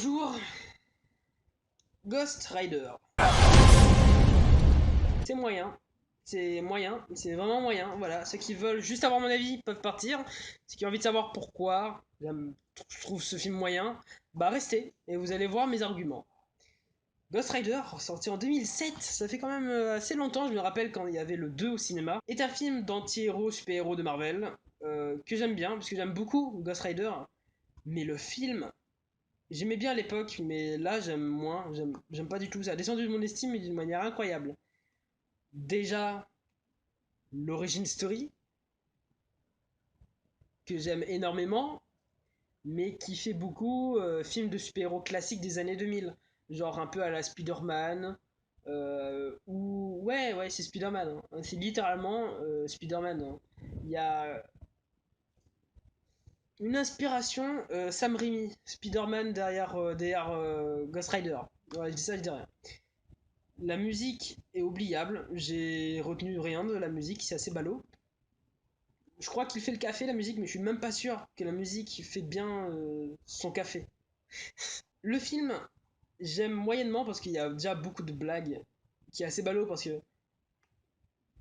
Bonjour, Ghost Rider. C'est moyen, c'est vraiment moyen. Voilà, ceux qui veulent juste avoir mon avis peuvent partir. Ceux qui ont envie de savoir pourquoi je trouve ce film moyen, bah restez et vous allez voir mes arguments. Ghost Rider, sorti en 2007, ça fait quand même assez longtemps, je me rappelle quand il y avait le 2 au cinéma, est un film d'anti-héros, super-héros de Marvel, que j'aime bien, parce que j'aime beaucoup Ghost Rider, mais le film, j'aimais bien à l'époque, mais là j'aime moins, j'aime pas du tout. Ça a descendu de mon estime d'une manière incroyable. Déjà, l'origine story, que j'aime énormément, mais qui fait beaucoup film de super-héros classiques des années 2000. Genre un peu à la Spider-Man, ou... Ouais, c'est Spider-Man. Hein. C'est littéralement Spider-Man. Hein. Il y a une inspiration Sam Raimi, Spider-Man derrière Ghost Rider. Ouais, je dis ça, je dis rien. La musique est oubliable, j'ai retenu rien de la musique, c'est assez ballot. Je crois qu'il fait le café la musique, mais je suis même pas sûr que la musique fait bien son café. Le film, j'aime moyennement parce qu'il y a déjà beaucoup de blagues, qui est assez ballot parce que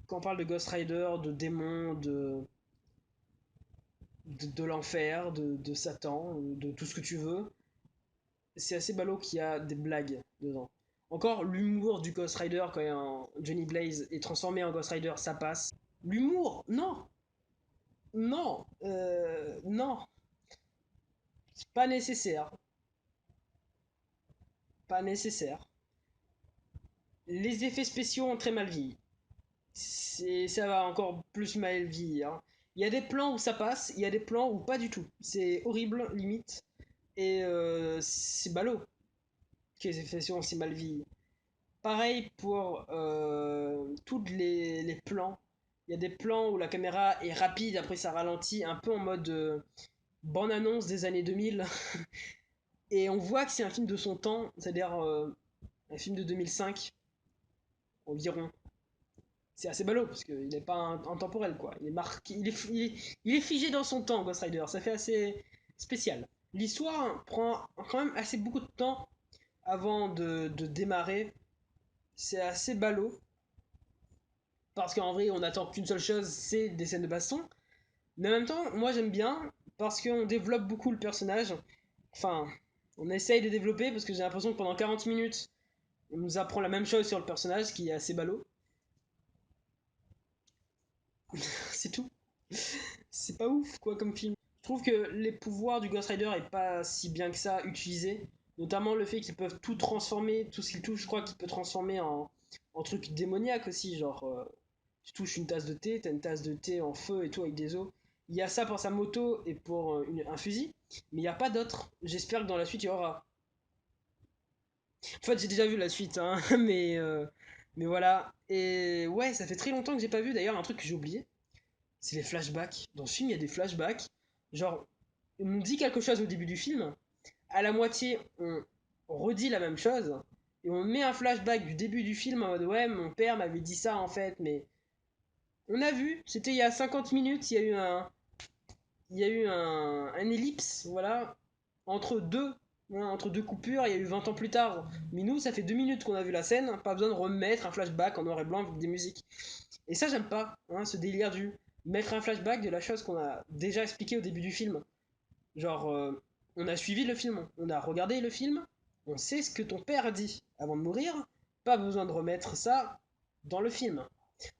quand on parle de Ghost Rider, de démons, de l'enfer, de Satan, de tout ce que tu veux, c'est assez ballot qu'il y a des blagues dedans. Encore l'humour du Ghost Rider quand Johnny Blaze est transformé en Ghost Rider, ça passe. L'humour, non, non, c'est pas nécessaire, pas nécessaire. Les effets spéciaux ont très mal vieilli. Ça va encore plus mal vieillir. Hein. Il y a des plans où ça passe, il y a des plans où pas du tout. C'est horrible, limite. Et c'est ballot que les effets spéciaux ont si mal vieilli. Pareil pour tous les plans. Il y a des plans où la caméra est rapide, après ça ralentit, un peu en mode bande-annonce des années 2000. Et on voit que c'est un film de son temps, c'est-à-dire un film de 2005 environ. C'est assez ballot parce qu'il n'est pas intemporel quoi. Il est marqué, il est figé dans son temps, Ghost Rider. Ça fait assez spécial. L'histoire prend quand même assez beaucoup de temps avant de démarrer. C'est assez ballot parce qu'en vrai on attend qu'une seule chose, c'est des scènes de baston. Mais en même temps, moi j'aime bien parce qu'on développe beaucoup le personnage. Enfin, on essaye de développer parce que j'ai l'impression que pendant 40 minutes, on nous apprend la même chose sur le personnage, ce qui est assez ballot. C'est tout. C'est pas ouf quoi comme film. Je trouve que les pouvoirs du Ghost Rider est pas si bien que ça utilisés. Notamment le fait qu'ils peuvent tout transformer, tout ce qu'ils touchent, je crois qu'il peut transformer en truc démoniaque aussi. Genre, tu touches une tasse de thé, t'as une tasse de thé en feu et tout avec des os. Il y a ça pour sa moto et pour un fusil, mais il n'y a pas d'autre. J'espère que dans la suite il y aura. En fait, j'ai déjà vu la suite, hein, mais voilà. Et ouais, ça fait très longtemps que j'ai pas vu d'ailleurs un truc que j'ai oublié, c'est les flashbacks. Dans ce film, il y a des flashbacks. Genre, on nous dit quelque chose au début du film, à la moitié, on redit la même chose, et on met un flashback du début du film en mode ouais, mon père m'avait dit ça en fait, mais on a vu, c'était il y a 50 minutes, il y a eu un ellipse, voilà, entre deux, hein, entre deux coupures, il y a eu 20 ans plus tard. Mais nous, ça fait 2 minutes qu'on a vu la scène, pas besoin de remettre un flashback en noir et blanc avec des musiques. Et ça, j'aime pas, hein, ce délire du mettre un flashback de la chose qu'on a déjà expliqué au début du film. Genre, on a suivi le film, on a regardé le film, on sait ce que ton père a dit avant de mourir, pas besoin de remettre ça dans le film.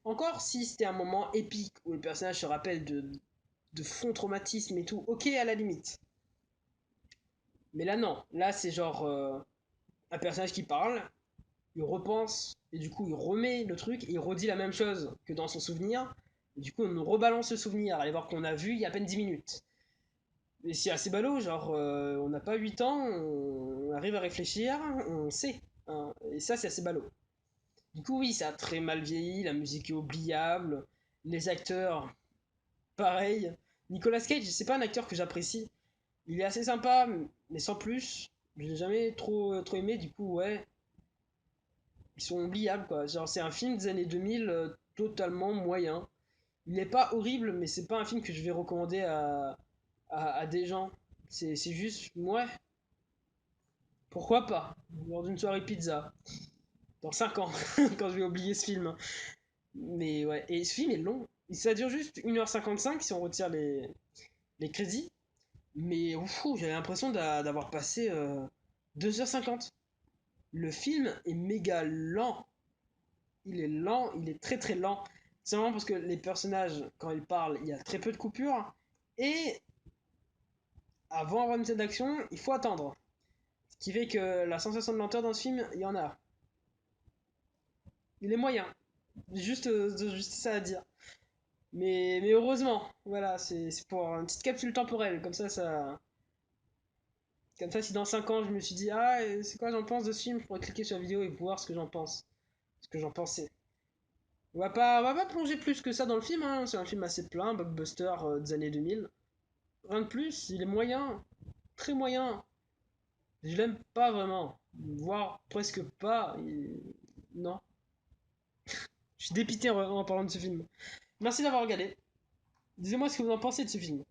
Encore si c'était un moment épique où le personnage se rappelle de fonds traumatisme et tout, ok à la limite. Mais là non, là c'est genre un personnage qui parle, il repense, et du coup il remet le truc, et il redit la même chose que dans son souvenir, et du coup on nous rebalance le souvenir, allez voir qu'on a vu il y a à peine 10 minutes. Mais c'est assez ballot, genre on n'a pas 8 ans, on arrive à réfléchir, on sait. Hein, et ça c'est assez ballot. Du coup oui, ça a très mal vieilli, la musique est oubliable, les acteurs, pareil. Nicolas Cage, c'est pas un acteur que j'apprécie. Il est assez sympa, mais sans plus. Je l'ai jamais trop aimé, du coup ouais, ils sont oubliables quoi. Genre c'est un film des années 2000 totalement moyen. Il n'est pas horrible, mais c'est pas un film que je vais recommander à des gens. C'est juste, ouais, Pourquoi pas? Lors d'une soirée pizza. Dans 5 ans, quand je vais oublier ce film. Mais ouais, et ce film est long. Ça dure juste 1h55 si on retire les crédits. Mais j'avais l'impression d'avoir passé 2h50. Le film est méga lent. Il est lent, il est très très lent. C'est vraiment parce que les personnages, quand ils parlent, il y a très peu de coupures. Et avant d'avoir une scène d'action, il faut attendre. Ce qui fait que la sensation de lenteur dans ce film, il y en a. Il est moyen. Juste ça à dire. Mais heureusement, voilà, c'est pour une petite capsule temporelle. Comme ça, si dans 5 ans je me suis dit, ah, c'est quoi j'en pense de ce film, je pourrais cliquer sur la vidéo et voir ce que j'en pense. Ce que j'en pensais. On va pas plonger plus que ça dans le film, hein. C'est un film assez plein, blockbuster des années 2000. Rien de plus, il est moyen, très moyen. Je l'aime pas vraiment, voire presque pas. Non, je suis dépité en parlant de ce film. Merci d'avoir regardé. Dites-moi ce que vous en pensez de ce film.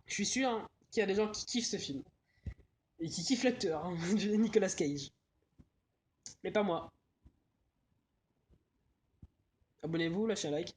Je suis sûr hein, qu'il y a des gens qui kiffent ce film. Et qui kiffent l'acteur, hein, Nicolas Cage. Mais pas moi. Abonnez-vous, lâchez un like.